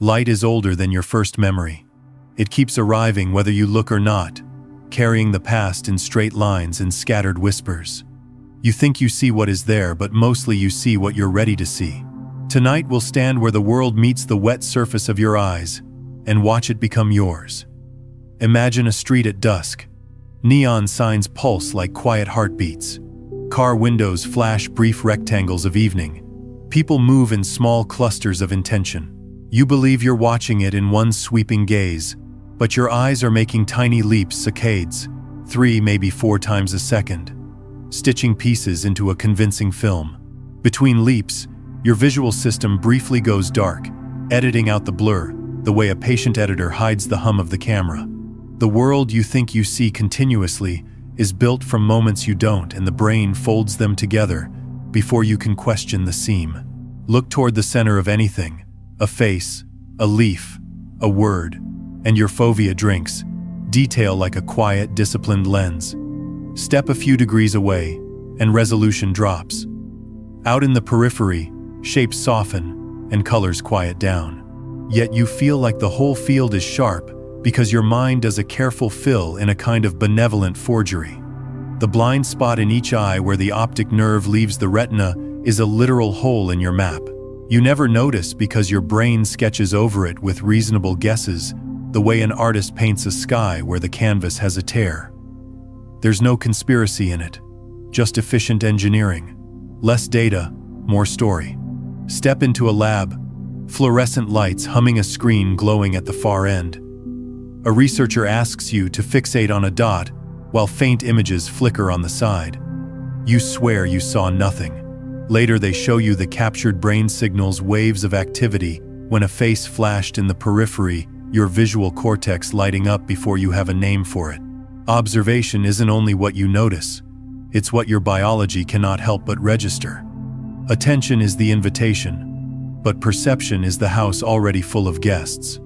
Light is older than your first memory. It keeps arriving whether you look or not, carrying the past in straight lines and scattered whispers. You think you see what is there, but mostly you see what you're ready to see. Tonight we'll stand where the world meets the wet surface of your eyes and watch it become yours. Imagine a street at dusk. Neon signs pulse like quiet heartbeats. Car windows flash brief rectangles of evening. People move in small clusters of intention. You believe you're watching it in one sweeping gaze, but your eyes are making tiny leaps, saccades, 3, maybe 4 times a second, stitching pieces into a convincing film. Between leaps, your visual system briefly goes dark, editing out the blur, the way a patient editor hides the hum of the camera. The world you think you see continuously is built from moments you don't, and the brain folds them together before you can question the seam. Look toward the center of anything, a face, a leaf, a word, and your fovea drinks, detail like a quiet, disciplined lens. Step a few degrees away, and resolution drops. Out in the periphery, shapes soften, and colors quiet down. Yet you feel like the whole field is sharp, because your mind does a careful fill in a kind of benevolent forgery. The blind spot in each eye where the optic nerve leaves the retina is a literal hole in your map. You never notice because your brain sketches over it with reasonable guesses, the way an artist paints a sky where the canvas has a tear. There's no conspiracy in it, just efficient engineering. Less data, more story. Step into a lab, fluorescent lights humming, a screen glowing at the far end. A researcher asks you to fixate on a dot while faint images flicker on the side. You swear you saw nothing. Later they show you the captured brain signals, waves of activity, when a face flashed in the periphery, your visual cortex lighting up before you have a name for it. Observation isn't only what you notice, it's what your biology cannot help but register. Attention is the invitation, but perception is the house already full of guests.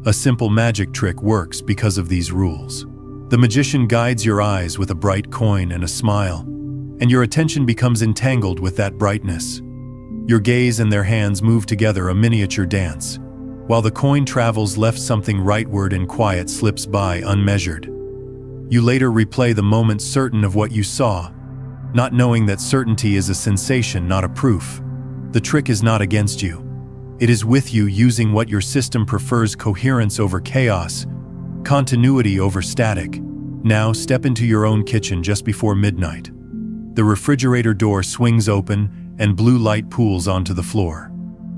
A simple magic trick works because of these rules. The magician guides your eyes with a bright coin and a smile, and your attention becomes entangled with that brightness. Your gaze and their hands move together, a miniature dance. While the coin travels left, something rightward and quiet slips by unmeasured. You later replay the moment, certain of what you saw, not knowing that certainty is a sensation, not a proof. The trick is not against you. It is with you, using what your system prefers: coherence over chaos, continuity over static. Now step into your own kitchen just before midnight. The refrigerator door swings open and blue light pools onto the floor.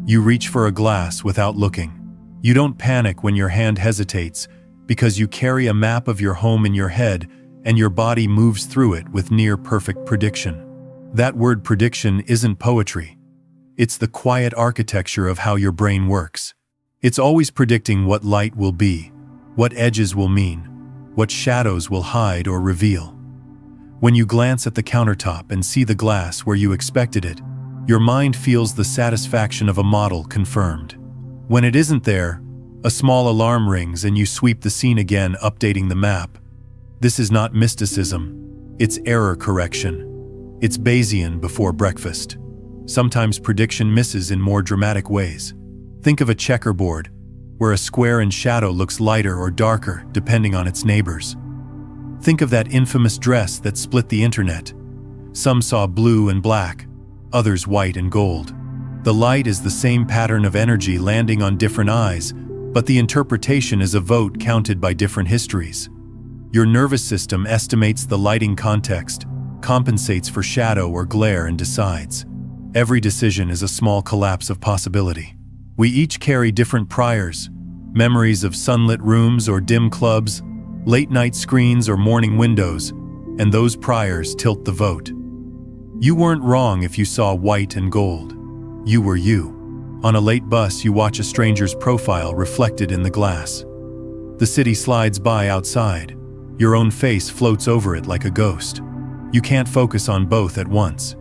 You reach for a glass without looking. You don't panic when your hand hesitates, because you carry a map of your home in your head and your body moves through it with near-perfect prediction. That word prediction isn't poetry. It's the quiet architecture of how your brain works. It's always predicting what light will be, what edges will mean, what shadows will hide or reveal. When you glance at the countertop and see the glass where you expected it, your mind feels the satisfaction of a model confirmed. When it isn't there, a small alarm rings and you sweep the scene again, updating the map. This is not mysticism, it's error correction. It's Bayesian before breakfast. Sometimes prediction misses in more dramatic ways. Think of a checkerboard, where a square in shadow looks lighter or darker depending on its neighbors. Think of that infamous dress that split the internet. Some saw blue and black, others white and gold. The light is the same pattern of energy landing on different eyes, but the interpretation is a vote counted by different histories. Your nervous system estimates the lighting context, compensates for shadow or glare, and decides. Every decision is a small collapse of possibility. We each carry different priors, memories of sunlit rooms or dim clubs, late-night screens or morning windows, and those priors tilt the vote. You weren't wrong if you saw white and gold. You were you. On a late bus, you watch a stranger's profile reflected in the glass. The city slides by outside. Your own face floats over it like a ghost. You can't focus on both at once.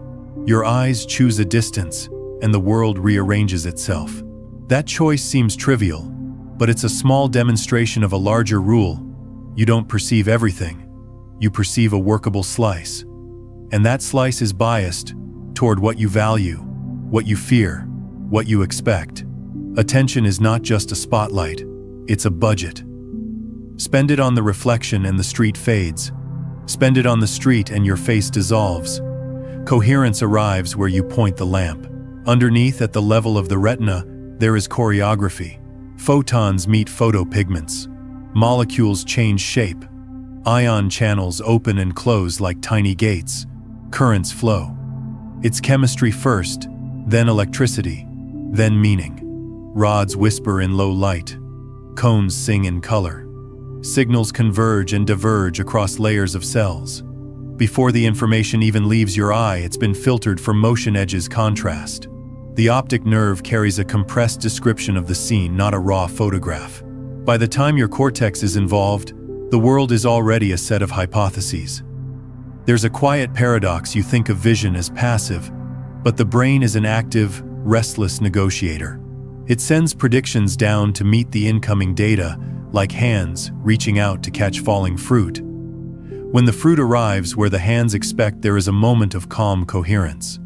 Your eyes choose a distance, and the world rearranges itself. That choice seems trivial, but it's a small demonstration of a larger rule. You don't perceive everything. You perceive a workable slice. And that slice is biased toward what you value, what you fear, what you expect. Attention is not just a spotlight, it's a budget. Spend it on the reflection and the street fades. Spend it on the street and your face dissolves. Coherence arrives where you point the lamp. Underneath, at the level of the retina, there is choreography. Photons meet photopigments. Molecules change shape. Ion channels open and close like tiny gates. Currents flow. It's chemistry first, then electricity, then meaning. Rods whisper in low light. Cones sing in color. Signals converge and diverge across layers of cells. Before the information even leaves your eye, it's been filtered for motion edges contrast. The optic nerve carries a compressed description of the scene, not a raw photograph. By the time your cortex is involved, the world is already a set of hypotheses. There's a quiet paradox. You think of vision as passive, but the brain is an active, restless negotiator. It sends predictions down to meet the incoming data, like hands reaching out to catch falling fruit. When the fruit arrives where the hands expect, there is a moment of calm coherence.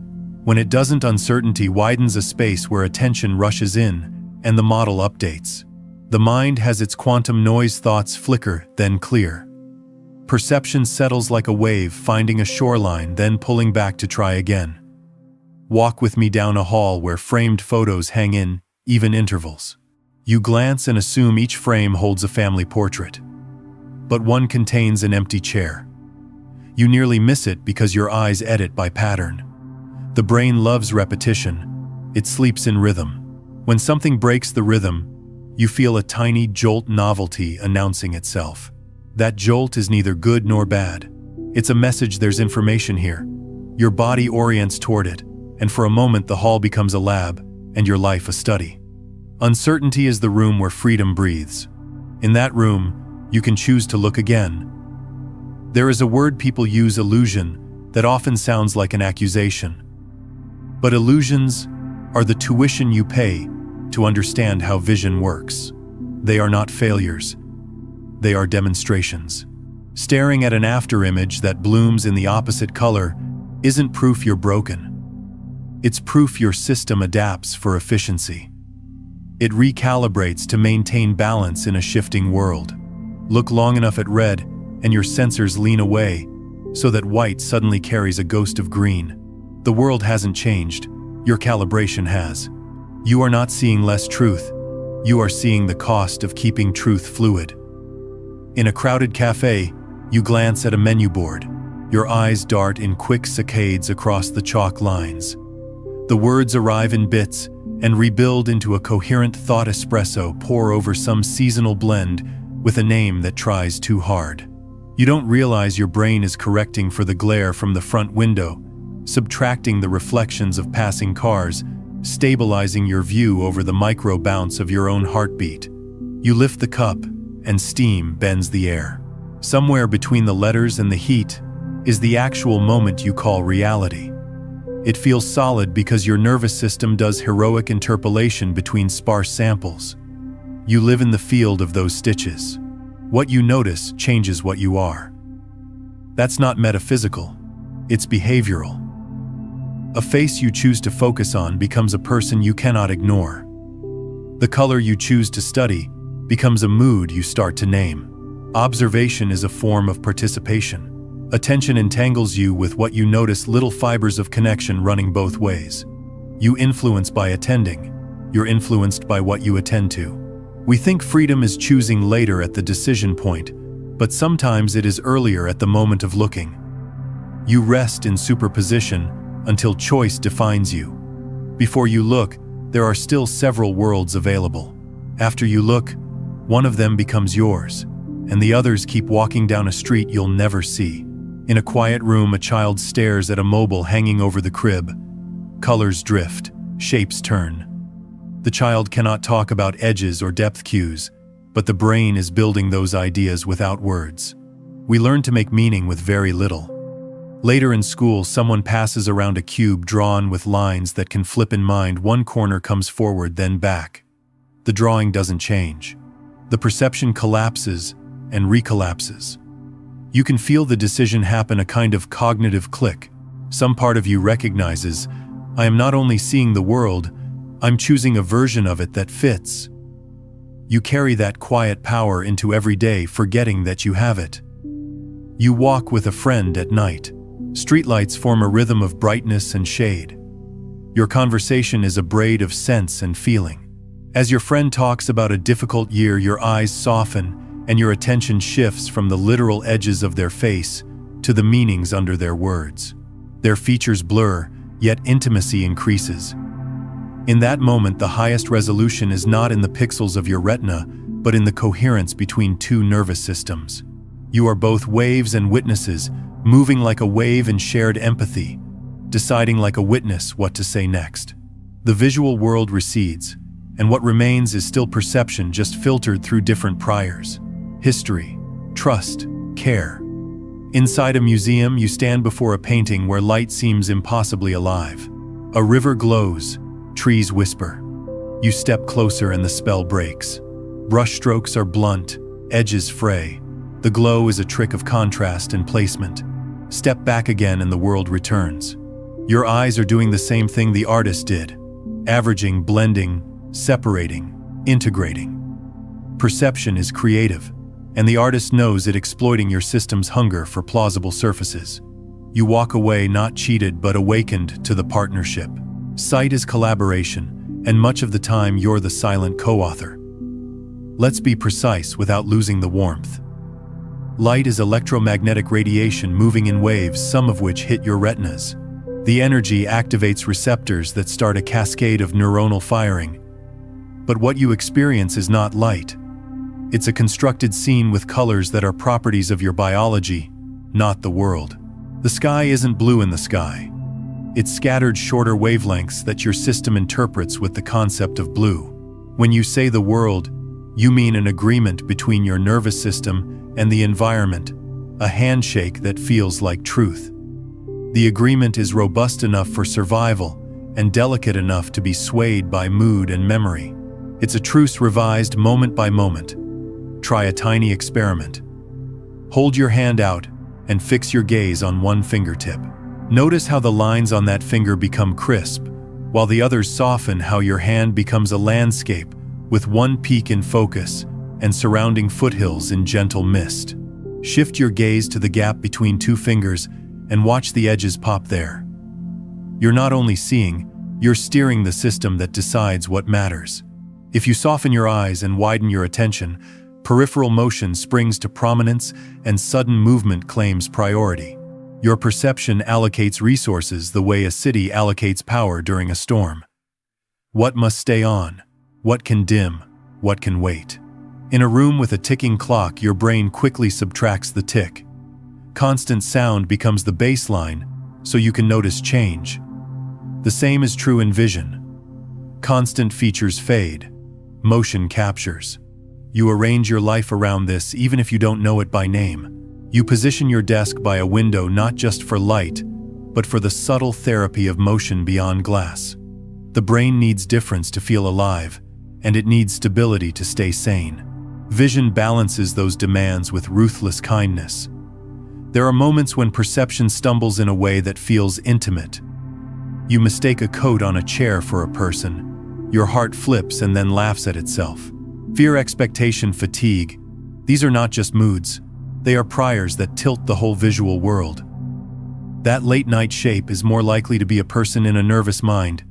When it doesn't, uncertainty widens a space where attention rushes in, and the model updates. The mind has its quantum noise, thoughts flicker, then clear. Perception settles like a wave, finding a shoreline, then pulling back to try again. Walk with me down a hall where framed photos hang in even intervals. You glance and assume each frame holds a family portrait. But one contains an empty chair. You nearly miss it because your eyes edit by pattern. The brain loves repetition. It sleeps in rhythm. When something breaks the rhythm, you feel a tiny jolt, novelty announcing itself. That jolt is neither good nor bad. It's a message, there's information here. Your body orients toward it, and for a moment the hall becomes a lab, and your life a study. Uncertainty is the room where freedom breathes. In that room, you can choose to look again. There is a word people use, illusion, that often sounds like an accusation. But illusions are the tuition you pay to understand how vision works. They are not failures. They are demonstrations. Staring at an afterimage that blooms in the opposite color isn't proof you're broken. It's proof your system adapts for efficiency. It recalibrates to maintain balance in a shifting world. Look long enough at red, and your sensors lean away, so that white suddenly carries a ghost of green. The world hasn't changed, your calibration has. You are not seeing less truth, you are seeing the cost of keeping truth fluid. In a crowded cafe, you glance at a menu board. Your eyes dart in quick saccades across the chalk lines. The words arrive in bits and rebuild into a coherent thought. Espresso pour over some seasonal blend with a name that tries too hard. You don't realize your brain is correcting for the glare from the front window, subtracting the reflections of passing cars, stabilizing your view over the micro bounce of your own heartbeat. You lift the cup, and steam bends the air. Somewhere between the letters and the heat is the actual moment you call reality. It feels solid because your nervous system does heroic interpolation between sparse samples. You live in the field of those stitches. What you notice changes what you are. That's not metaphysical, it's behavioral. A face you choose to focus on becomes a person you cannot ignore. The color you choose to study becomes a mood you start to name. Observation is a form of participation. Attention entangles you with what you notice, little fibers of connection running both ways. You influence by attending. You're influenced by what you attend to. We think freedom is choosing later at the decision point, but sometimes it is earlier at the moment of looking. You rest in superposition until choice defines you. Before you look, there are still several worlds available. After you look, one of them becomes yours, and the others keep walking down a street you'll never see. In a quiet room, a child stares at a mobile hanging over the crib. Colors drift, shapes turn. The child cannot talk about edges or depth cues, but the brain is building those ideas without words. We learn to make meaning with very little. Later in school, someone passes around a cube drawn with lines that can flip in mind. One corner comes forward, then back. The drawing doesn't change. The perception collapses and recollapses. You can feel the decision happen, a kind of cognitive click. Some part of you recognizes, I am not only seeing the world, I'm choosing a version of it that fits. You carry that quiet power into every day, forgetting that you have it. You walk with a friend at night. Streetlights form a rhythm of brightness and shade. Your conversation is a braid of sense and feeling. As your friend talks about a difficult year, your eyes soften and your attention shifts from the literal edges of their face to the meanings under their words. Their features blur, yet intimacy increases. In that moment, the highest resolution is not in the pixels of your retina, but in the coherence between two nervous systems. You are both waves and witnesses, moving like a wave in shared empathy, deciding like a witness what to say next. The visual world recedes, and what remains is still perception, just filtered through different priors. History, trust, care. Inside a museum, you stand before a painting where light seems impossibly alive. A river glows, trees whisper. You step closer and the spell breaks. Brushstrokes are blunt, edges fray. The glow is a trick of contrast and placement. Step back again and the world returns. Your eyes are doing the same thing the artist did, averaging, blending, separating, integrating. Perception is creative, and the artist knows it, exploiting your system's hunger for plausible surfaces. You walk away not cheated but awakened to the partnership. Sight is collaboration, and much of the time you're the silent co-author. Let's be precise without losing the warmth. Light is electromagnetic radiation moving in waves, some of which hit your retinas. The energy activates receptors that start a cascade of neuronal firing. But what you experience is not light. It's a constructed scene with colors that are properties of your biology, not the world. The sky isn't blue in the sky. It's scattered shorter wavelengths that your system interprets with the concept of blue. When you say the world, you mean an agreement between your nervous system and the environment, a handshake that feels like truth. The agreement is robust enough for survival and delicate enough to be swayed by mood and memory. It's a truce revised moment by moment. Try a tiny experiment. Hold your hand out and fix your gaze on one fingertip. Notice how the lines on that finger become crisp, while the others soften, how your hand becomes a landscape with one peak in focus and surrounding foothills in gentle mist. Shift your gaze to the gap between two fingers and watch the edges pop there. You're not only seeing, you're steering the system that decides what matters. If you soften your eyes and widen your attention, peripheral motion springs to prominence and sudden movement claims priority. Your perception allocates resources the way a city allocates power during a storm. What must stay on? What can dim? What can wait? In a room with a ticking clock, your brain quickly subtracts the tick. Constant sound becomes the baseline, so you can notice change. The same is true in vision. Constant features fade. Motion captures. You arrange your life around this even if you don't know it by name. You position your desk by a window not just for light, but for the subtle therapy of motion beyond glass. The brain needs difference to feel alive, and it needs stability to stay sane. Vision balances those demands with ruthless kindness. There are moments when perception stumbles in a way that feels intimate. You mistake a coat on a chair for a person. Your heart flips and then laughs at itself. Fear, expectation, fatigue. These are not just moods. They are priors that tilt the whole visual world. That late-night shape is more likely to be a person in a nervous mind,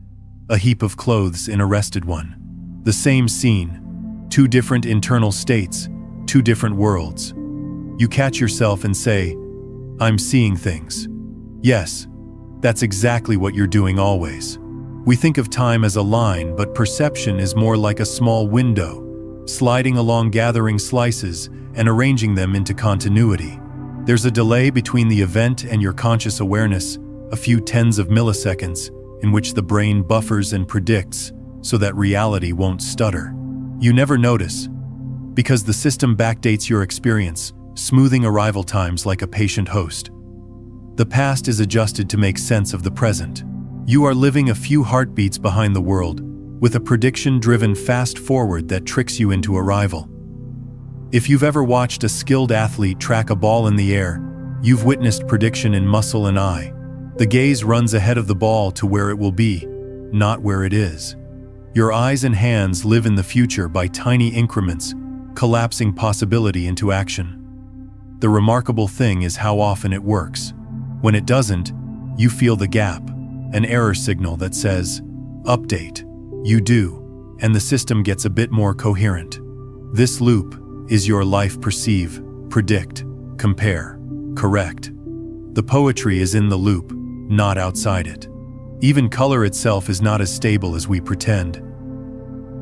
a heap of clothes in a rested one. The same scene, two different internal states, two different worlds. You catch yourself and say, "I'm seeing things." Yes, that's exactly what you're doing always. We think of time as a line, but perception is more like a small window, sliding along, gathering slices and arranging them into continuity. There's a delay between the event and your conscious awareness, a few tens of milliseconds, in which the brain buffers and predicts so that reality won't stutter. You never notice, because the system backdates your experience, smoothing arrival times like a patient host. The past is adjusted to make sense of the present. You are living a few heartbeats behind the world, with a prediction-driven fast forward that tricks you into arrival. If you've ever watched a skilled athlete track a ball in the air, you've witnessed prediction in muscle and eye. The gaze runs ahead of the ball to where it will be, not where it is. Your eyes and hands live in the future by tiny increments, collapsing possibility into action. The remarkable thing is how often it works. When it doesn't, you feel the gap, an error signal that says, "Update." You do, and the system gets a bit more coherent. This loop is your life: perceive, predict, compare, correct. The poetry is in the loop, not outside it. Even color itself is not as stable as we pretend.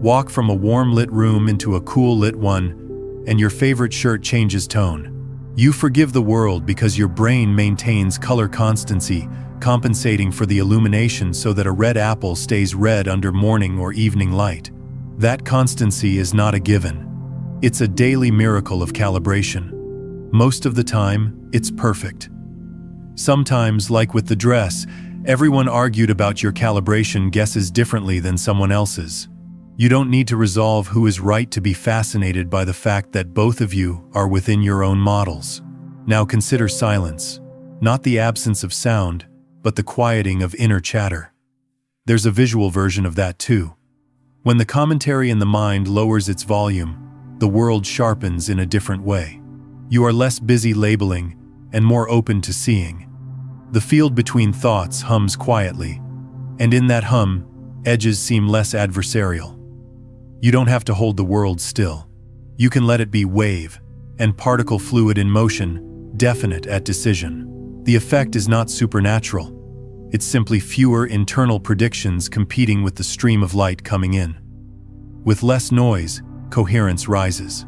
Walk from a warm-lit room into a cool-lit one, and your favorite shirt changes tone. You forgive the world because your brain maintains color constancy, compensating for the illumination so that a red apple stays red under morning or evening light. That constancy is not a given. It's a daily miracle of calibration. Most of the time, it's perfect. Sometimes, like with the dress, everyone argued about your calibration guesses differently than someone else's. You don't need to resolve who is right to be fascinated by the fact that both of you are within your own models. Now consider silence, not the absence of sound, but the quieting of inner chatter. There's a visual version of that too. When the commentary in the mind lowers its volume, the world sharpens in a different way. You are less busy labeling and more open to seeing. The field between thoughts hums quietly, and in that hum, edges seem less adversarial. You don't have to hold the world still. You can let it be wave and particle fluid in motion, definite at decision. The effect is not supernatural. It's simply fewer internal predictions competing with the stream of light coming in. With less noise, coherence rises.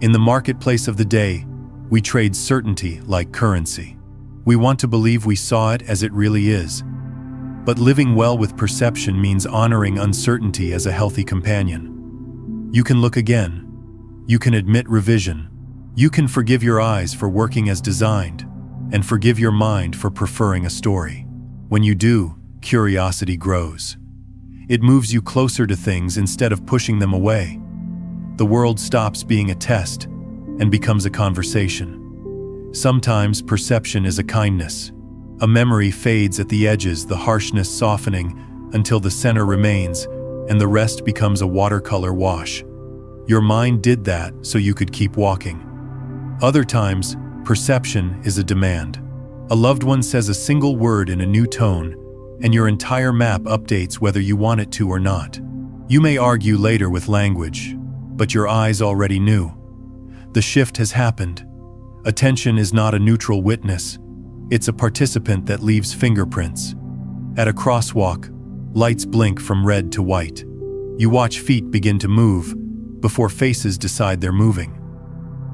In the marketplace of the day, we trade certainty like currency. We want to believe we saw it as it really is. But living well with perception means honoring uncertainty as a healthy companion. You can look again. You can admit revision. You can forgive your eyes for working as designed, and forgive your mind for preferring a story. When you do, curiosity grows. It moves you closer to things instead of pushing them away. The world stops being a test and becomes a conversation. Sometimes perception is a kindness. A memory fades at the edges, the harshness softening until the center remains, and the rest becomes a watercolor wash. Your mind did that so you could keep walking. Other times, perception is a demand. A loved one says a single word in a new tone, and your entire map updates whether you want it to or not. You may argue later with language, but your eyes already knew. The shift has happened. Attention is not a neutral witness. It's a participant that leaves fingerprints. At a crosswalk, lights blink from red to white. You watch feet begin to move before faces decide they're moving.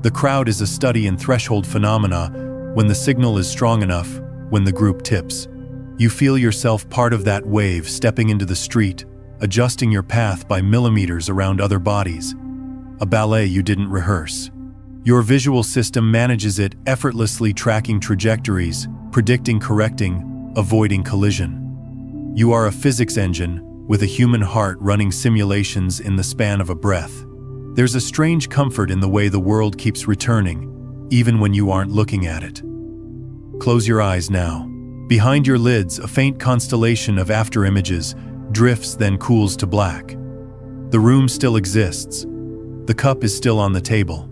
The crowd is a study in threshold phenomena, when the signal is strong enough, when the group tips. You feel yourself part of that wave, stepping into the street, adjusting your path by millimeters around other bodies. A ballet you didn't rehearse. Your visual system manages it, effortlessly tracking trajectories, predicting, correcting, avoiding collision. You are a physics engine, with a human heart running simulations in the span of a breath. There's a strange comfort in the way the world keeps returning, even when you aren't looking at it. Close your eyes now. Behind your lids, a faint constellation of afterimages drifts, then cools to black. The room still exists. The cup is still on the table.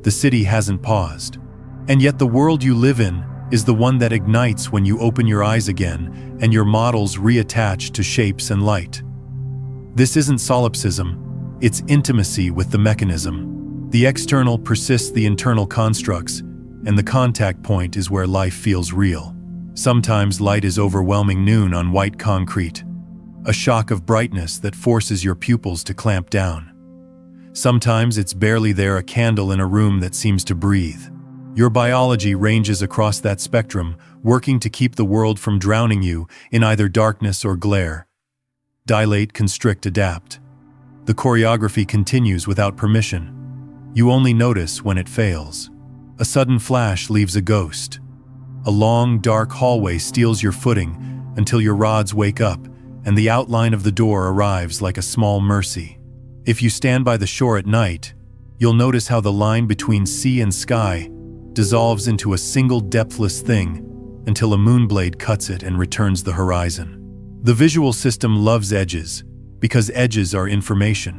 The city hasn't paused. And yet the world you live in is the one that ignites when you open your eyes again and your models reattach to shapes and light. This isn't solipsism, it's intimacy with the mechanism. The external persists the internal constructs, and the contact point is where life feels real. Sometimes light is overwhelming noon on white concrete, a shock of brightness that forces your pupils to clamp down. Sometimes it's barely there, a candle in a room that seems to breathe. Your biology ranges across that spectrum, working to keep the world from drowning you in either darkness or glare. Dilate, constrict, adapt. The choreography continues without permission. You only notice when it fails. A sudden flash leaves a ghost. A long, dark hallway steals your footing until your rods wake up and the outline of the door arrives like a small mercy. If you stand by the shore at night, you'll notice how the line between sea and sky dissolves into a single depthless thing until a moonblade cuts it and returns the horizon. The visual system loves edges, because edges are information.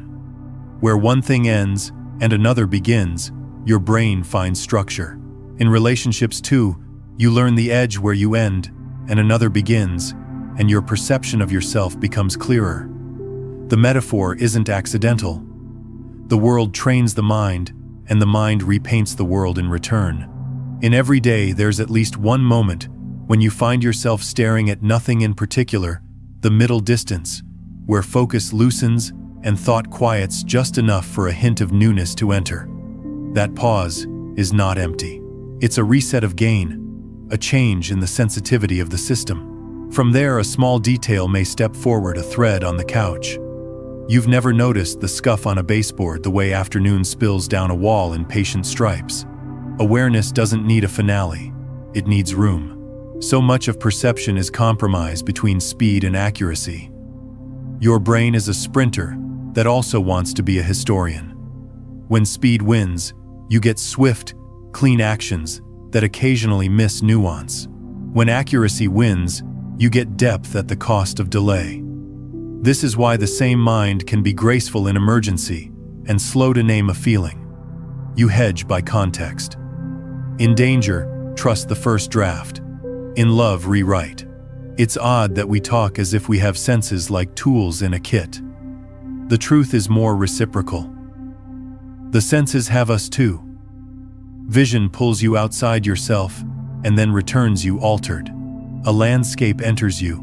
Where one thing ends and another begins, your brain finds structure. In relationships too, you learn the edge where you end and another begins, and your perception of yourself becomes clearer. The metaphor isn't accidental. The world trains the mind, and the mind repaints the world in return. In every day, there's at least one moment when you find yourself staring at nothing in particular, the middle distance, where focus loosens and thought quiets just enough for a hint of newness to enter. That pause is not empty. It's a reset of gain, a change in the sensitivity of the system. From there, a small detail may step forward, a thread on the couch. You've never noticed the scuff on a baseboard the way afternoon spills down a wall in patient stripes. Awareness doesn't need a finale. It needs room. So much of perception is compromised between speed and accuracy. Your brain is a sprinter that also wants to be a historian. When speed wins, you get swift, clean actions that occasionally miss nuance. When accuracy wins, you get depth at the cost of delay. This is why the same mind can be graceful in emergency and slow to name a feeling. You hedge by context. In danger, trust the first draft. In love, rewrite. It's odd that we talk as if we have senses like tools in a kit. The truth is more reciprocal. The senses have us too. Vision pulls you outside yourself and then returns you altered. A landscape enters you,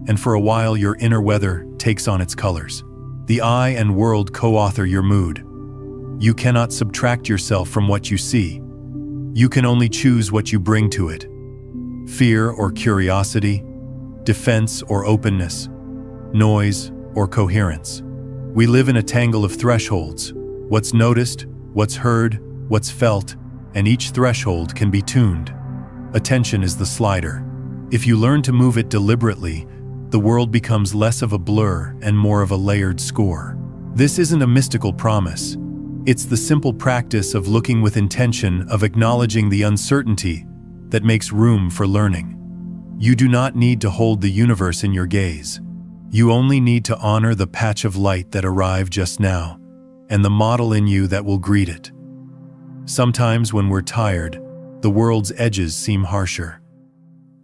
and for a while your inner weather takes on its colors. The eye and world co-author your mood. You cannot subtract yourself from what you see. You can only choose what you bring to it. Fear or curiosity, defense or openness, noise or coherence. We live in a tangle of thresholds. What's noticed, what's heard, what's felt, and each threshold can be tuned. Attention is the slider. If you learn to move it deliberately, the world becomes less of a blur and more of a layered score. This isn't a mystical promise. It's the simple practice of looking with intention, of acknowledging the uncertainty that makes room for learning. You do not need to hold the universe in your gaze. You only need to honor the patch of light that arrived just now, and the model in you that will greet it. Sometimes when we're tired, the world's edges seem harsher.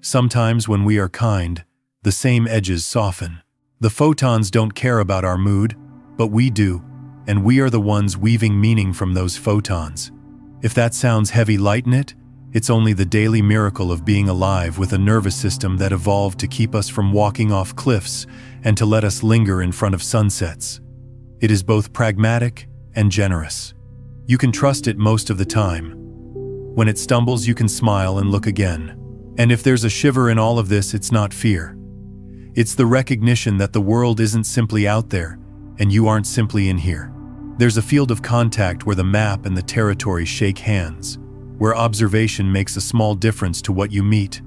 Sometimes when we are kind, the same edges soften. The photons don't care about our mood, but we do, and we are the ones weaving meaning from those photons. If that sounds heavy, lighten it. It's only the daily miracle of being alive with a nervous system that evolved to keep us from walking off cliffs and to let us linger in front of sunsets. It is both pragmatic and generous. You can trust it most of the time. When it stumbles, you can smile and look again. And if there's a shiver in all of this, it's not fear. It's the recognition that the world isn't simply out there, and you aren't simply in here. There's a field of contact where the map and the territory shake hands, where observation makes a small difference to what you meet,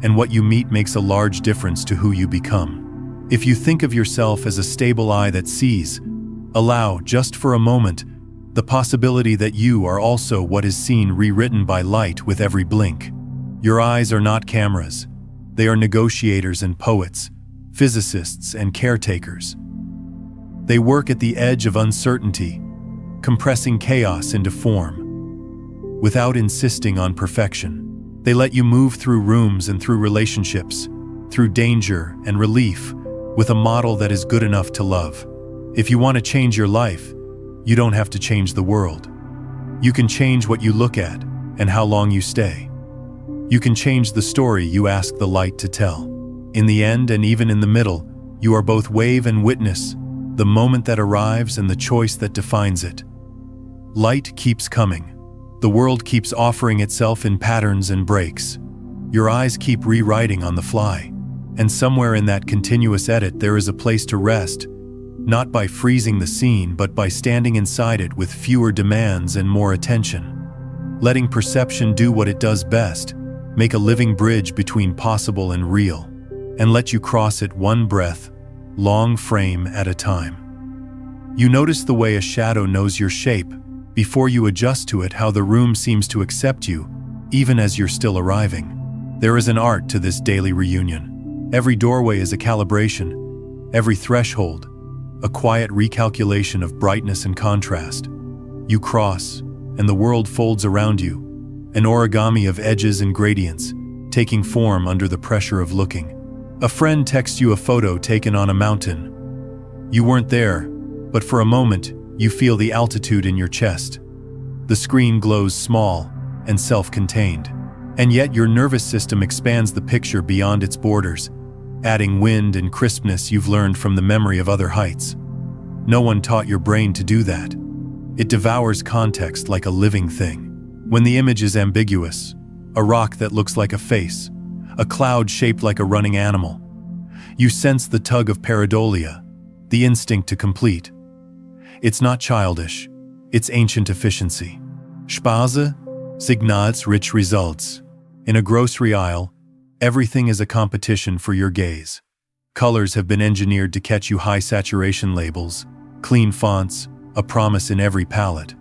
and what you meet makes a large difference to who you become. If you think of yourself as a stable eye that sees, allow, just for a moment, the possibility that you are also what is seen, rewritten by light with every blink. Your eyes are not cameras. They are negotiators and poets, physicists and caretakers. They work at the edge of uncertainty, compressing chaos into form, without insisting on perfection. They let you move through rooms and through relationships, through danger and relief, with a model that is good enough to love. If you want to change your life, you don't have to change the world. You can change what you look at and how long you stay. You can change the story you ask the light to tell. In the end, and even in the middle, you are both wave and witness, the moment that arrives and the choice that defines it. Light keeps coming. The world keeps offering itself in patterns and breaks. Your eyes keep rewriting on the fly. And somewhere in that continuous edit there is a place to rest, not by freezing the scene, but by standing inside it with fewer demands and more attention. Letting perception do what it does best, make a living bridge between possible and real, and let you cross it one breath, long frame at a time. You notice the way a shadow knows your shape before you adjust to it, how the room seems to accept you, even as you're still arriving. There is an art to this daily reunion. Every doorway is a calibration, every threshold, a quiet recalculation of brightness and contrast. You cross, and the world folds around you, an origami of edges and gradients, taking form under the pressure of looking. A friend texts you a photo taken on a mountain. You weren't there, but for a moment, you feel the altitude in your chest. The screen glows small and self-contained, and yet your nervous system expands the picture beyond its borders, adding wind and crispness you've learned from the memory of other heights. No one taught your brain to do that. It devours context like a living thing. When the image is ambiguous, a rock that looks like a face, a cloud shaped like a running animal, you sense the tug of pareidolia, the instinct to complete. It's not childish, it's ancient efficiency. Sparse signals rich results. In a grocery aisle, everything is a competition for your gaze. Colors have been engineered to catch you, high saturation labels, clean fonts, a promise in every palette.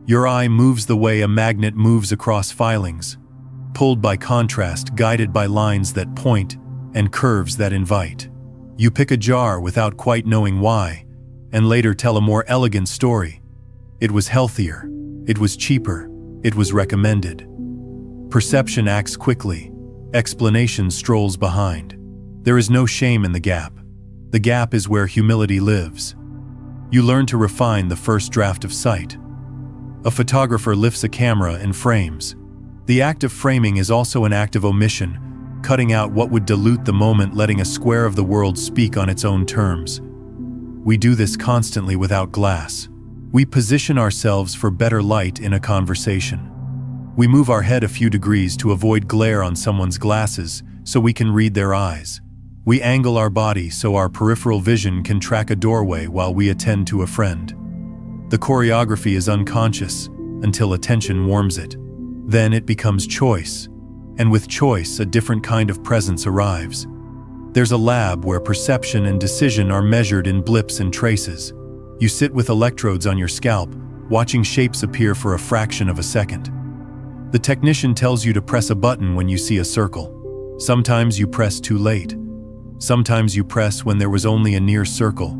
Your eye moves the way a magnet moves across filings, pulled by contrast, guided by lines that point and curves that invite. You pick a jar without quite knowing why, and later tell a more elegant story. It was healthier, it was cheaper, it was recommended. Perception acts quickly, explanation strolls behind. There is no shame in the gap. The gap is where humility lives. You learn to refine the first draft of sight. A photographer lifts a camera and frames. The act of framing is also an act of omission, cutting out what would dilute the moment, letting a square of the world speak on its own terms. We do this constantly without glass. We position ourselves for better light in a conversation. We move our head a few degrees to avoid glare on someone's glasses so we can read their eyes. We angle our body so our peripheral vision can track a doorway while we attend to a friend. The choreography is unconscious until attention warms it. Then it becomes choice, and with choice, a different kind of presence arrives. There's a lab where perception and decision are measured in blips and traces. You sit with electrodes on your scalp, watching shapes appear for a fraction of a second. The technician tells you to press a button when you see a circle. Sometimes you press too late. Sometimes you press when there was only a near circle.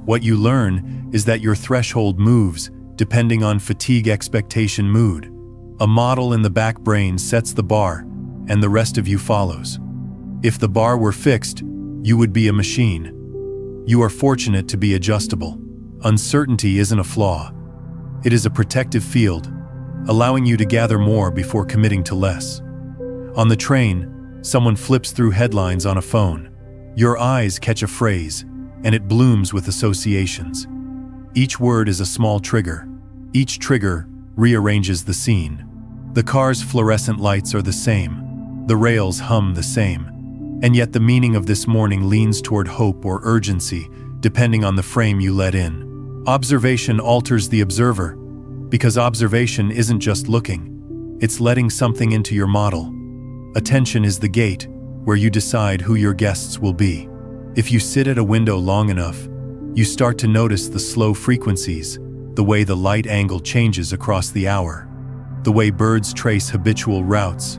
What you learn is that your threshold moves depending on fatigue, expectation, mood. A model in the back brain sets the bar, and the rest of you follows. If the bar were fixed, you would be a machine. You are fortunate to be adjustable. Uncertainty isn't a flaw. It is a protective field, allowing you to gather more before committing to less. On the train, someone flips through headlines on a phone. Your eyes catch a phrase, and it blooms with associations. Each word is a small trigger. Each trigger rearranges the scene. The car's fluorescent lights are the same. The rails hum the same. And yet the meaning of this morning leans toward hope or urgency, depending on the frame you let in. Observation alters the observer, because observation isn't just looking. It's letting something into your model. Attention is the gate, where you decide who your guests will be. If you sit at a window long enough, you start to notice the slow frequencies, the way the light angle changes across the hour, the way birds trace habitual routes,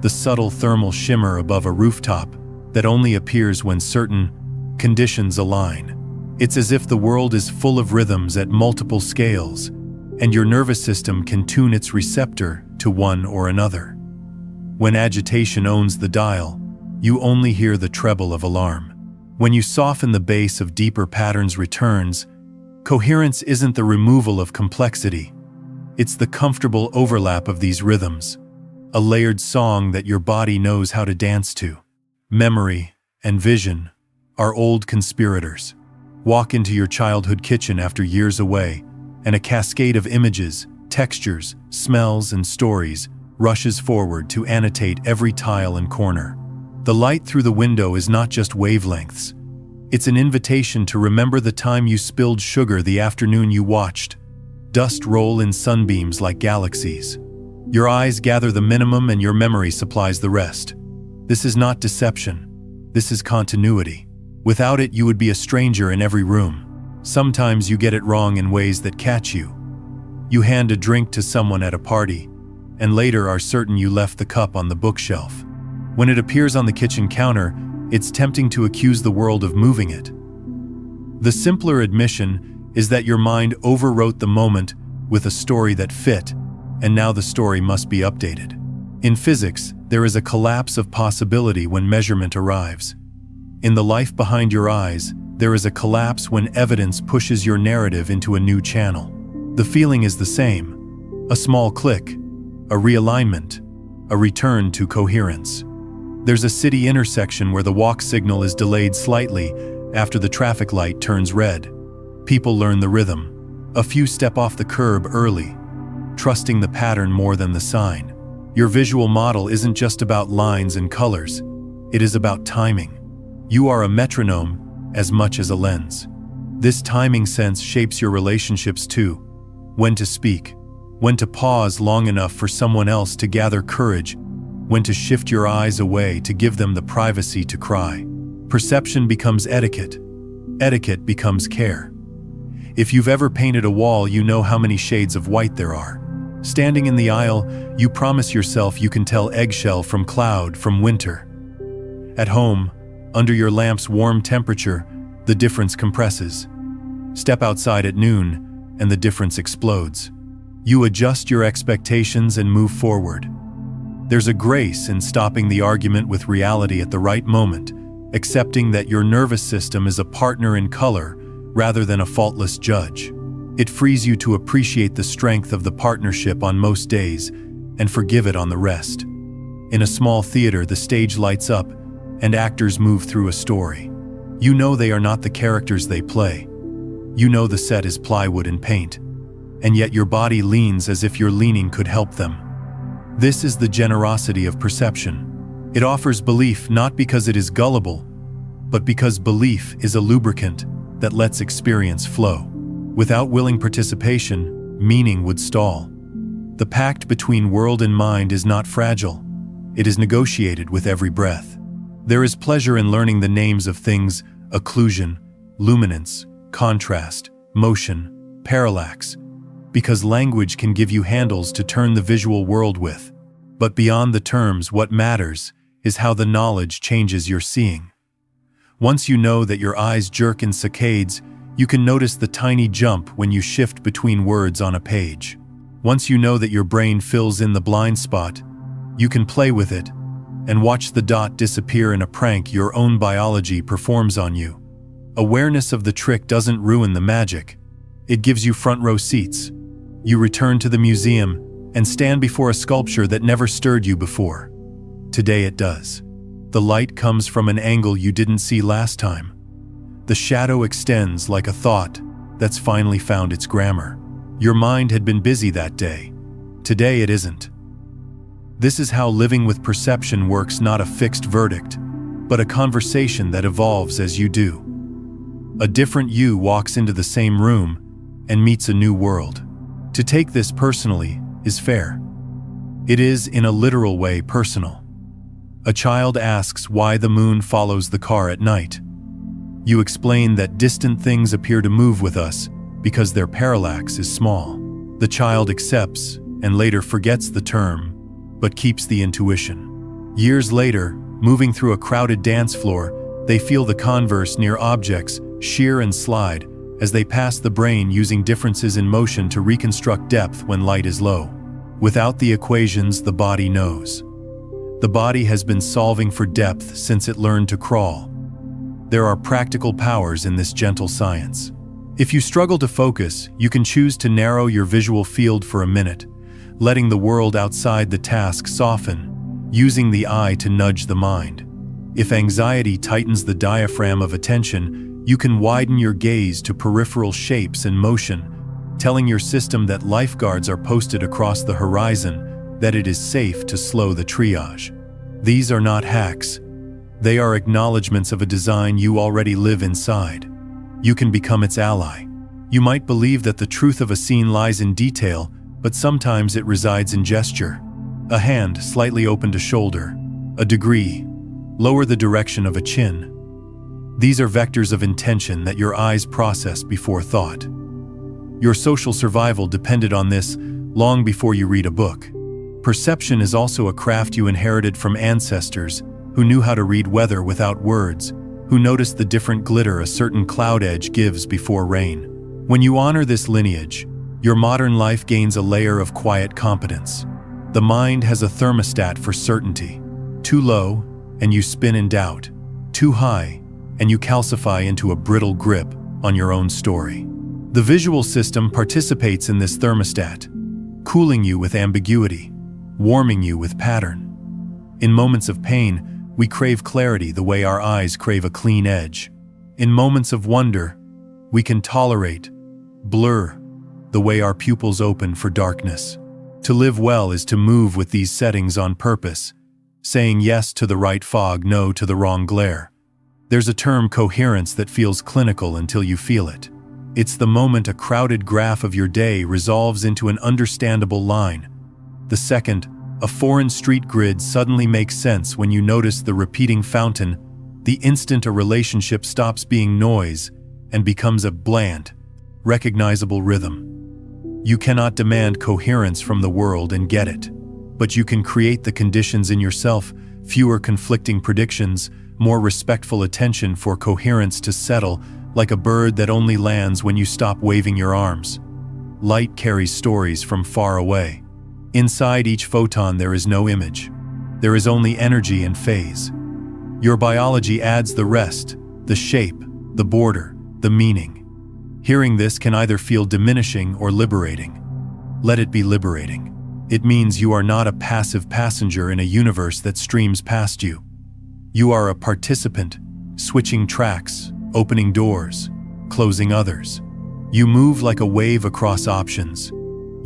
the subtle thermal shimmer above a rooftop that only appears when certain conditions align. It's as if the world is full of rhythms at multiple scales, and your nervous system can tune its receptor to one or another. When agitation owns the dial, you only hear the treble of alarm. When you soften the bass of deeper patterns returns, coherence isn't the removal of complexity. It's the comfortable overlap of these rhythms, a layered song that your body knows how to dance to. Memory and vision are old conspirators. Walk into your childhood kitchen after years away, and a cascade of images, textures, smells, and stories rushes forward to annotate every tile and corner. The light through the window is not just wavelengths. It's an invitation to remember the time you spilled sugar, the afternoon you watched dust roll in sunbeams like galaxies. Your eyes gather the minimum and your memory supplies the rest. This is not deception. This is continuity. Without it, you would be a stranger in every room. Sometimes you get it wrong in ways that catch you. You hand a drink to someone at a party, and later are certain you left the cup on the bookshelf. When it appears on the kitchen counter, it's tempting to accuse the world of moving it. The simpler admission is that your mind overwrote the moment with a story that fit, and now the story must be updated. In physics, there is a collapse of possibility when measurement arrives. In the life behind your eyes, there is a collapse when evidence pushes your narrative into a new channel. The feeling is the same: a small click, a realignment, a return to coherence. There's a city intersection where the walk signal is delayed slightly after the traffic light turns red. People learn the rhythm. A few step off the curb early, trusting the pattern more than the sign. Your visual model isn't just about lines and colors. It is about timing. You are a metronome as much as a lens. This timing sense shapes your relationships too. When to speak, when to pause long enough for someone else to gather courage, when to shift your eyes away to give them the privacy to cry. Perception becomes etiquette. Etiquette becomes care. If you've ever painted a wall, you know how many shades of white there are. Standing in the aisle, you promise yourself you can tell eggshell from cloud from winter. At home, under your lamp's warm temperature, the difference compresses. Step outside at noon, and the difference explodes. You adjust your expectations and move forward. There's a grace in stopping the argument with reality at the right moment, accepting that your nervous system is a partner in color rather than a faultless judge. It frees you to appreciate the strength of the partnership on most days and forgive it on the rest. In a small theater, the stage lights up and actors move through a story. You know they are not the characters they play. You know the set is plywood and paint, and yet your body leans as if your leaning could help them. This is the generosity of perception. It offers belief not because it is gullible, but because belief is a lubricant that lets experience flow. Without willing participation, meaning would stall. The pact between world and mind is not fragile. It is negotiated with every breath. There is pleasure in learning the names of things: occlusion, luminance, contrast, motion, parallax, because language can give you handles to turn the visual world with. But beyond the terms, what matters is how the knowledge changes your seeing. Once you know that your eyes jerk in saccades, you can notice the tiny jump when you shift between words on a page. Once you know that your brain fills in the blind spot, you can play with it and watch the dot disappear in a prank your own biology performs on you. Awareness of the trick doesn't ruin the magic. It gives you front row seats. You return to the museum and stand before a sculpture that never stirred you before. Today it does. The light comes from an angle you didn't see last time. The shadow extends like a thought that's finally found its grammar. Your mind had been busy that day. Today it isn't. This is how living with perception works: not a fixed verdict, but a conversation that evolves as you do. A different you walks into the same room and meets a new world. To take this personally is fair. It is, in a literal way, personal. A child asks why the moon follows the car at night. You explain that distant things appear to move with us because their parallax is small. The child accepts and later forgets the term, but keeps the intuition. Years later, moving through a crowded dance floor, they feel the converse near objects shear and slide as they pass the brain, using differences in motion to reconstruct depth when light is low. Without the equations, the body knows. The body has been solving for depth since it learned to crawl. There are practical powers in this gentle science. If you struggle to focus, you can choose to narrow your visual field for a minute, letting the world outside the task soften, using the eye to nudge the mind. If anxiety tightens the diaphragm of attention, you can widen your gaze to peripheral shapes and motion, telling your system that lifeguards are posted across the horizon, that it is safe to slow the triage. These are not hacks. They are acknowledgments of a design you already live inside. You can become its ally. You might believe that the truth of a scene lies in detail, but sometimes it resides in gesture. A hand slightly opened a shoulder, a degree, lower the direction of a chin. These are vectors of intention that your eyes process before thought. Your social survival depended on this long before you read a book. Perception is also a craft you inherited from ancestors who knew how to read weather without words, who who noticed the different glitter a certain cloud edge gives before rain. When you honor this lineage, your modern life gains a layer of quiet competence. The mind has a thermostat for certainty. Too low, and you spin in doubt. Too high, and you calcify into a brittle grip on your own story. The visual system participates in this thermostat, cooling you with ambiguity, warming you with pattern. In moments of pain, we crave clarity the way our eyes crave a clean edge. In moments of wonder, we can tolerate blur the way our pupils open for darkness. To live well is to move with these settings on purpose, saying yes to the right fog, no to the wrong glare. There's a term, coherence, that feels clinical until you feel it. It's the moment a crowded graph of your day resolves into an understandable line. The second a foreign street grid suddenly makes sense when you notice the repeating fountain, the instant a relationship stops being noise and becomes a bland, recognizable rhythm. You cannot demand coherence from the world and get it, but you can create the conditions in yourself: fewer conflicting predictions, more respectful attention for coherence to settle, like a bird that only lands when you stop waving your arms. Light carries stories from far away. Inside each photon there is no image. There is only energy and phase. Your biology adds the rest, the shape, the border, the meaning. Hearing this can either feel diminishing or liberating. Let it be liberating. It means you are not a passive passenger in a universe that streams past you. You are a participant, switching tracks, opening doors, closing others. You move like a wave across options.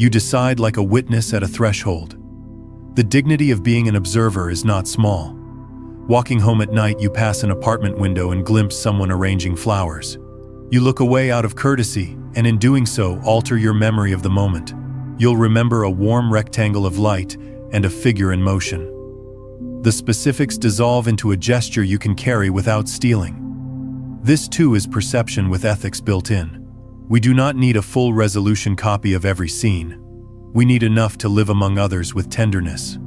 You decide like a witness at a threshold. The dignity of being an observer is not small. Walking home at night, you pass an apartment window and glimpse someone arranging flowers. You look away out of courtesy, and in doing so, alter your memory of the moment. You'll remember a warm rectangle of light and a figure in motion. The specifics dissolve into a gesture you can carry without stealing. This too is perception with ethics built in. We do not need a full resolution copy of every scene. We need enough to live among others with tenderness.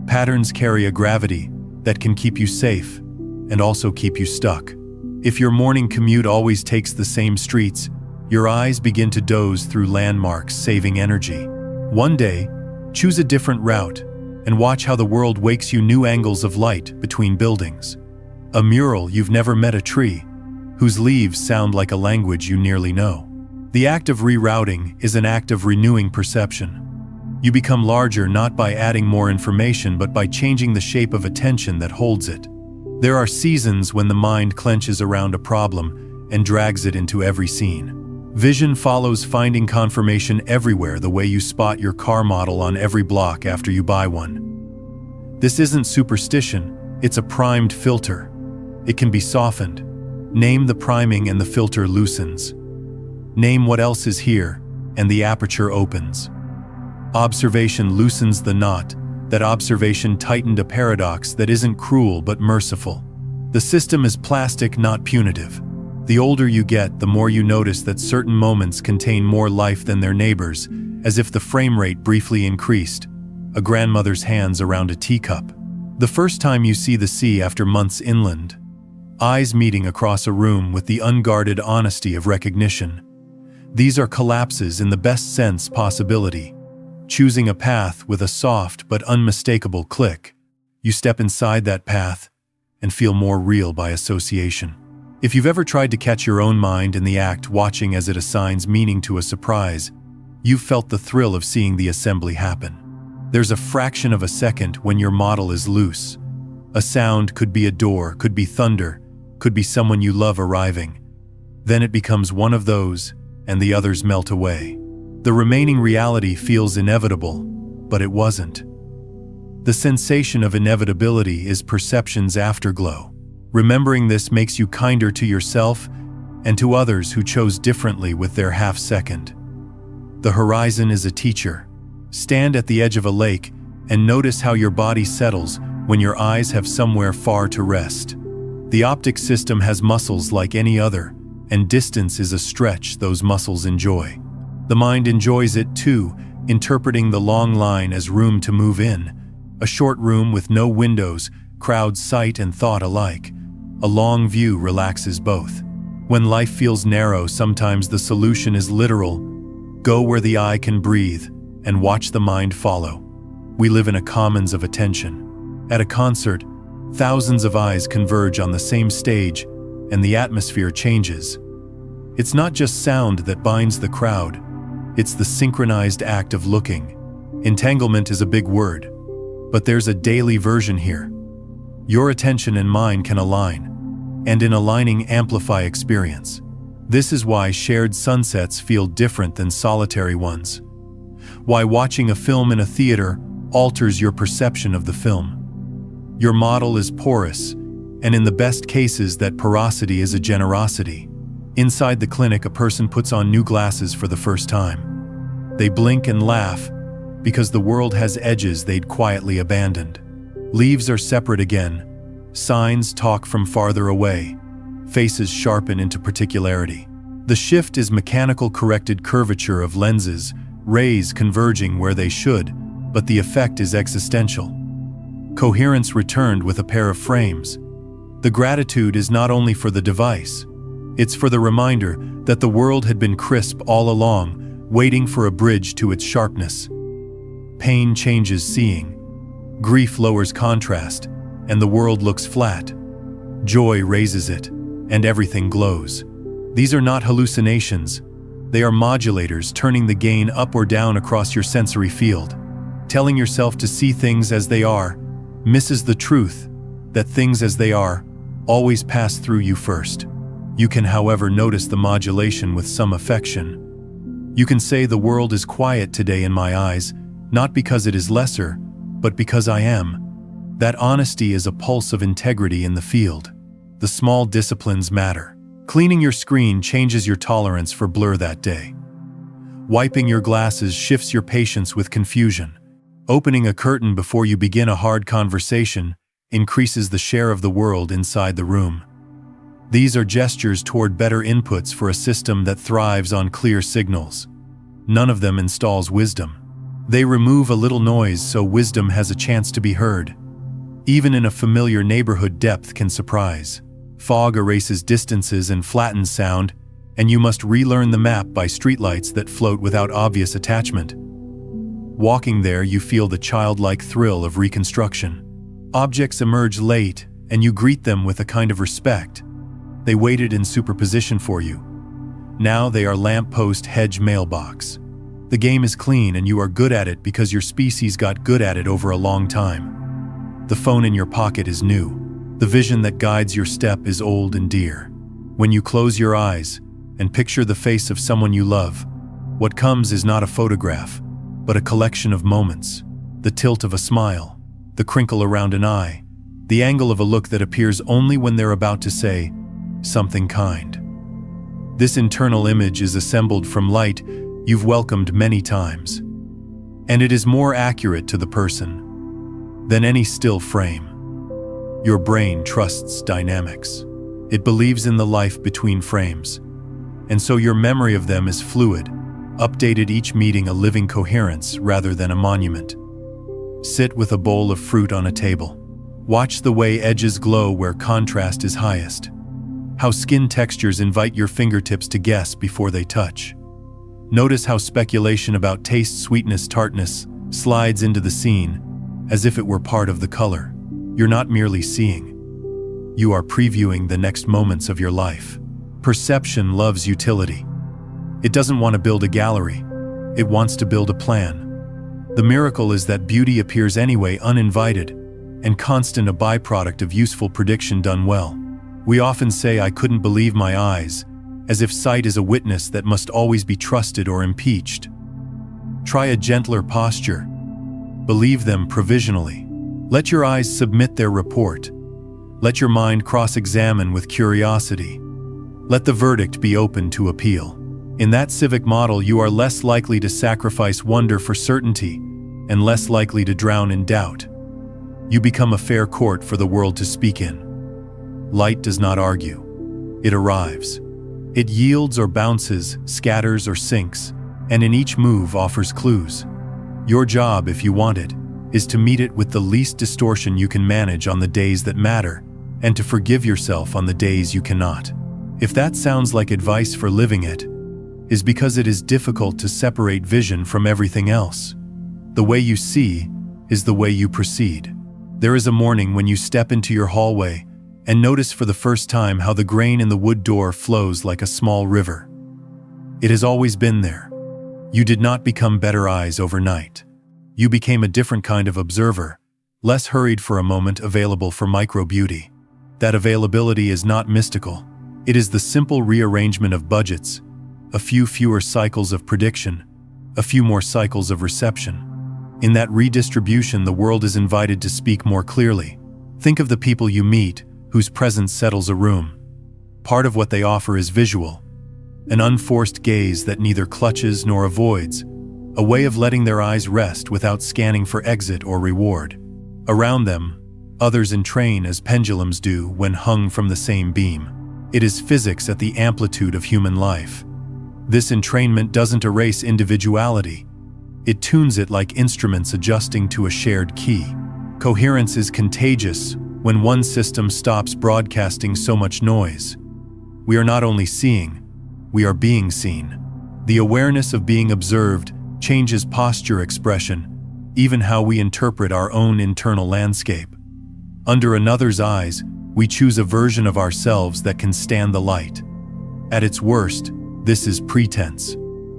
Patterns carry a gravity that can keep you safe and also keep you stuck. If your morning commute always takes the same streets, your eyes begin to doze through landmarks, saving energy. One day, choose a different route and watch how the world wakes you new angles of light between buildings. A mural you've never met, a tree whose leaves sound like a language you nearly know. The act of rerouting is an act of renewing perception. You become larger not by adding more information but by changing the shape of attention that holds it. There are seasons when the mind clenches around a problem and drags it into every scene. Vision follows, finding confirmation everywhere, the way you spot your car model on every block after you buy one. This isn't superstition, it's a primed filter. It can be softened. Name the priming and the filter loosens. Name what else is here, and the aperture opens. Observation loosens the knot. That observation tightened a paradox that isn't cruel but merciful. The system is plastic, not punitive. The older you get, the more you notice that certain moments contain more life than their neighbors, as if the frame rate briefly increased. A grandmother's hands around a teacup. The first time you see the sea after months inland. Eyes meeting across a room with the unguarded honesty of recognition. These are collapses in the best sense possibility. Choosing a path with a soft but unmistakable click. You step inside that path and feel more real by association. If you've ever tried to catch your own mind in the act, watching as it assigns meaning to a surprise, you've felt the thrill of seeing the assembly happen. There's a fraction of a second when your model is loose. A sound could be a door, could be thunder, could be someone you love arriving. Then it becomes one of those, and the others melt away. The remaining reality feels inevitable, but it wasn't. The sensation of inevitability is perception's afterglow. Remembering this makes you kinder to yourself and to others who chose differently with their half-second. The horizon is a teacher. Stand at the edge of a lake and notice how your body settles when your eyes have somewhere far to rest. The optic system has muscles like any other, and distance is a stretch those muscles enjoy. The mind enjoys it too, interpreting the long line as room to move in. A short room with no windows crowds sight and thought alike. A long view relaxes both. When life feels narrow, sometimes the solution is literal. Go where the eye can breathe and watch the mind follow. We live in a commons of attention. At a concert, thousands of eyes converge on the same stage, and the atmosphere changes. It's not just sound that binds the crowd, it's the synchronized act of looking. Entanglement is a big word, but there's a daily version here. Your attention and mine can align, and in aligning amplify experience. This is why shared sunsets feel different than solitary ones. Why watching a film in a theater alters your perception of the film. Your model is porous, and in the best cases that porosity is a generosity. Inside the clinic, a person puts on new glasses for the first time. They blink and laugh because the world has edges they'd quietly abandoned. Leaves are separate again. Signs talk from farther away. Faces sharpen into particularity. The shift is mechanical corrected curvature of lenses, rays converging where they should, but the effect is existential. Coherence returned with a pair of frames. The gratitude is not only for the device, it's for the reminder that the world had been crisp all along, waiting for a bridge to its sharpness. Pain changes seeing. Grief lowers contrast, and the world looks flat. Joy raises it, and everything glows. These are not hallucinations. They are modulators turning the gain up or down across your sensory field. Telling yourself to see things as they are misses the truth that things as they are always pass through you first. You can, however, notice the modulation with some affection. You can say the world is quiet today in my eyes, not because it is lesser, but because I am. That honesty is a pulse of integrity in the field. The small disciplines matter. Cleaning your screen changes your tolerance for blur that day. Wiping your glasses shifts your patience with confusion. Opening a curtain before you begin a hard conversation increases the share of the world inside the room. These are gestures toward better inputs for a system that thrives on clear signals. None of them installs wisdom. They remove a little noise so wisdom has a chance to be heard. Even in a familiar neighborhood, depth can surprise. Fog erases distances and flattens sound, and you must relearn the map by streetlights that float without obvious attachment. Walking there, you feel the childlike thrill of reconstruction. Objects emerge late, and you greet them with a kind of respect. They waited in superposition for you. Now they are lamppost, hedge, mailbox. The game is clean, and you are good at it because your species got good at it over a long time. The phone in your pocket is new. The vision that guides your step is old and dear. When you close your eyes and picture the face of someone you love, what comes is not a photograph, but a collection of moments. The tilt of a smile, the crinkle around an eye, the angle of a look that appears only when they're about to say something kind. This internal image is assembled from light you've welcomed many times, and it is more accurate to the person than any still frame. Your brain trusts dynamics. It believes in the life between frames, and so your memory of them is fluid, updated each meeting a living coherence rather than a monument. Sit with a bowl of fruit on a table. Watch the way edges glow where contrast is highest. How skin textures invite your fingertips to guess before they touch. Notice how speculation about taste, sweetness, tartness slides into the scene as if it were part of the color. You're not merely seeing. You are previewing the next moments of your life. Perception loves utility. It doesn't want to build a gallery. It wants to build a plan. The miracle is that beauty appears anyway, uninvited, and constant, a byproduct of useful prediction done well. We often say, I couldn't believe my eyes, as if sight is a witness that must always be trusted or impeached. Try a gentler posture. Believe them provisionally. Let your eyes submit their report. Let your mind cross-examine with curiosity. Let the verdict be open to appeal. In that civic model, you are less likely to sacrifice wonder for certainty and less likely to drown in doubt. You become a fair court for the world to speak in. Light does not argue. It arrives. It yields or bounces, scatters or sinks, and in each move offers clues. Your job, if you want it, is to meet it with the least distortion you can manage on the days that matter, and to forgive yourself on the days you cannot. If that sounds like advice for living it, is because it is difficult to separate vision from everything else. The way you see is the way you proceed. There is a morning when you step into your hallway and notice for the first time how the grain in the wood door flows like a small river. It has always been there. You did not become better eyes overnight. You became a different kind of observer, less hurried for a moment, available for micro-beauty. That availability is not mystical. It is the simple rearrangement of budgets, a few fewer cycles of prediction, a few more cycles of reception. In that redistribution, the world is invited to speak more clearly. Think of the people you meet, whose presence settles a room. Part of what they offer is visual, an unforced gaze that neither clutches nor avoids, a way of letting their eyes rest without scanning for exit or reward. Around them, others entrain as pendulums do when hung from the same beam. It is physics at the amplitude of human life. This entrainment doesn't erase individuality. It tunes it like instruments adjusting to a shared key. Coherence is contagious when one system stops broadcasting so much noise. We are not only seeing, we are being seen. The awareness of being observed changes posture expression, even how we interpret our own internal landscape. Under another's eyes, we choose a version of ourselves that can stand the light. At its worst, this is pretense.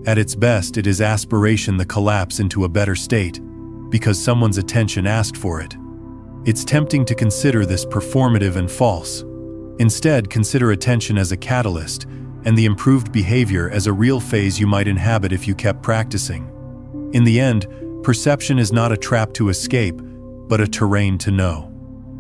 At its best, it is aspiration, the collapse into a better state, because someone's attention asked for it. It's tempting to consider this performative and false. Instead, consider attention as a catalyst, and the improved behavior as a real phase you might inhabit if you kept practicing. In the end, perception is not a trap to escape, but a terrain to know.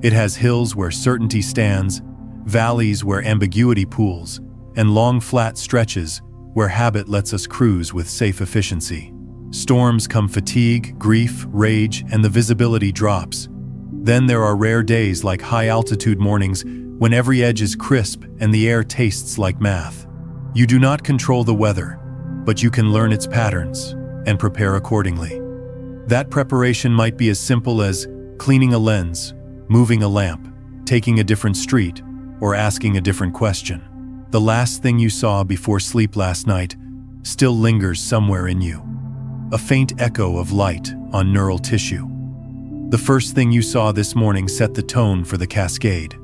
It has hills where certainty stands, valleys where ambiguity pools, and long flat stretches where habit lets us cruise with safe efficiency. Storms come fatigue, grief, rage, and the visibility drops. Then there are rare days like high-altitude mornings when every edge is crisp and the air tastes like math. You do not control the weather, but you can learn its patterns and prepare accordingly. That preparation might be as simple as cleaning a lens, moving a lamp, taking a different street, or asking a different question. The last thing you saw before sleep last night still lingers somewhere in you, a faint echo of light on neural tissue. The first thing you saw this morning set the tone for the cascade.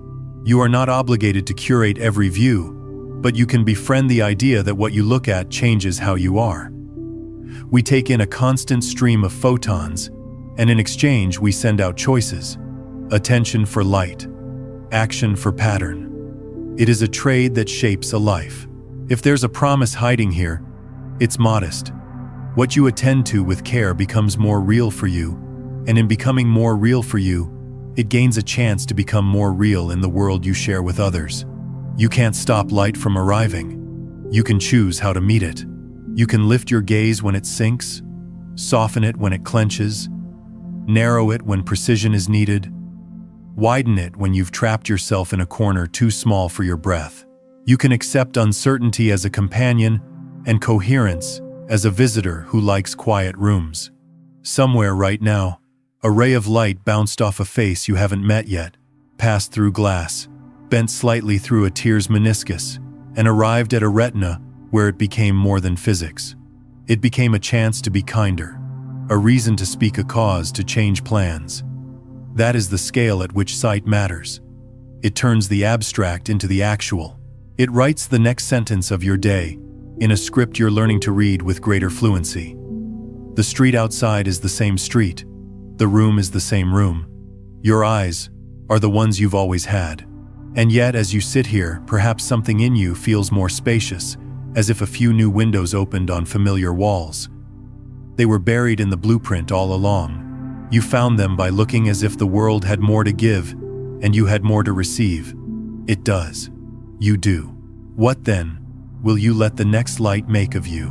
You are not obligated to curate every view, but you can befriend the idea that what you look at changes how you are. We take in a constant stream of photons, and in exchange we send out choices: attention for light, action for pattern. It is a trade that shapes a life. If there's a promise hiding here, it's modest. What you attend to with care becomes more real for you, and in becoming more real for you, it gains a chance to become more real in the world you share with others. You can't stop light from arriving. You can choose how to meet it. You can lift your gaze when it sinks, soften it when it clenches, narrow it when precision is needed, widen it when you've trapped yourself in a corner too small for your breath. You can accept uncertainty as a companion and coherence as a visitor who likes quiet rooms. Somewhere right now, a ray of light bounced off a face you haven't met yet, passed through glass, bent slightly through a tear's meniscus, and arrived at a retina where it became more than physics. It became a chance to be kinder, a reason to speak, a cause to change plans. That is the scale at which sight matters. It turns the abstract into the actual. It writes the next sentence of your day in a script you're learning to read with greater fluency. The street outside is the same street. The room is the same room. Your eyes are the ones you've always had. And yet, as you sit here, perhaps something in you feels more spacious, as if a few new windows opened on familiar walls. They were buried in the blueprint all along. You found them by looking, as if the world had more to give, and you had more to receive. It does. You do. What then will you let the next light make of you?